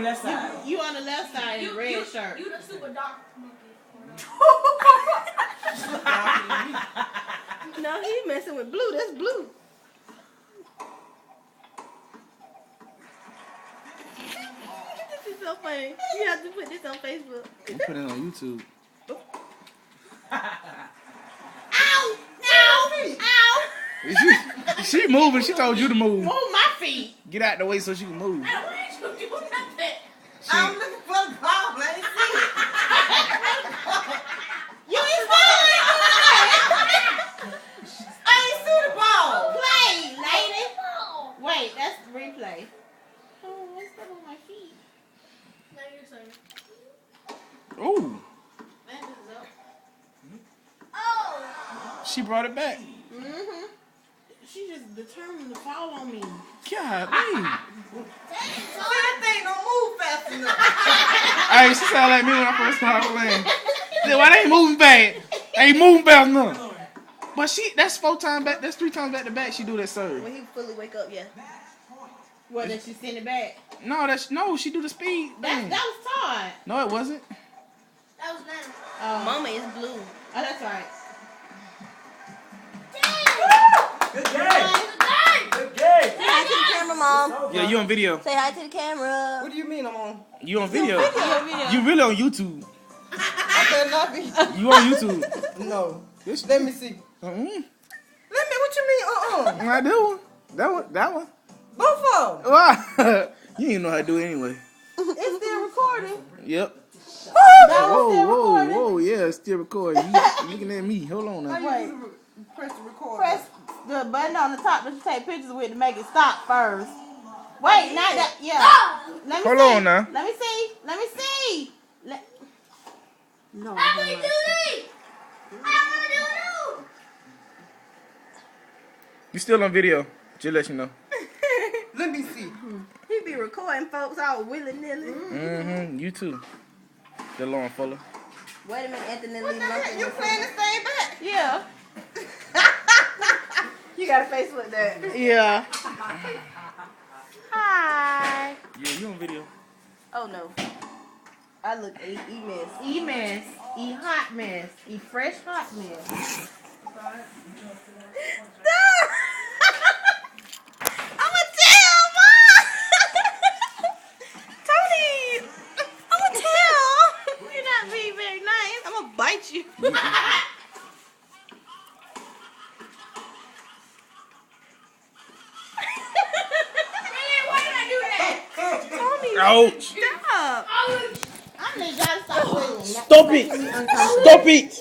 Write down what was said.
left side. You on the left side in the red shirt. You the super dark monkey. No, he messing with blue. That's blue. This is so funny. You have to put this on Facebook. You put it on YouTube. Ow! Ow! Ow! She moving. She told you to move. Move my feet. Get out the way so she can move. I don't want you to do nothing. I'm looking for the ball. Let it see. You ain't following. I ain't see the ball. Play, lady. Wait, that's the replay. Oh, what's up on my feet? Now you're saying. Ooh. Man, this is up. Oh! She brought it back. Mm-hmm. She just determined to fall on me. God, That thing don't move fast enough. hey, she sound like me when I first started playing. Why they ain't moving back? They ain't moving fast enough. But that's 4 times back. That's 3 times back to back. She do that serve. When he fully wake up, yeah. What, did she send it back? No, she do the speed That thing. was Todd. No, it wasn't. That was Nana. Mama is blue. Oh, that's right. Good game. Good game. Say hi to the camera, Mom. Yeah, you on video. Say hi to the camera. What do you mean I'm on? You on video. Video. You really on YouTube. I better not be. You on YouTube. No. Yes, Let me see. Mm-mm. Let me. What you mean? Not that one. That one. Both of them. Wow. You didn't know how to do it anyway. It's still recording. Yep. That was still recording. Whoa, yeah, it's still recording. You looking at me. Hold on now. Wait. Press the record. Press the button on the top that you take pictures with to make it stop first. Wait, not that. Yeah. Let me Hold see. on now. Let me see. Let me see. No. I want to do this. I want to do it. You still on video. Just let you know. Let me see. He be recording folks all willy-nilly. Mm-hmm. You too. The long fuller. Wait a minute, Anthony Lee. What the heck? You playing the same back? Yeah. You got a Facebook that. Yeah. Hi. Yeah, you on video. Oh, no. I look E-mess. E-mess. E-hot mess. E-fresh hot mess. I'ma tell, Mom. Tony, I'ma tell. You're not being very nice. I'ma bite you. Tony, Ouch. stop. I need y'all to stop doing that. Stop it. Stop it.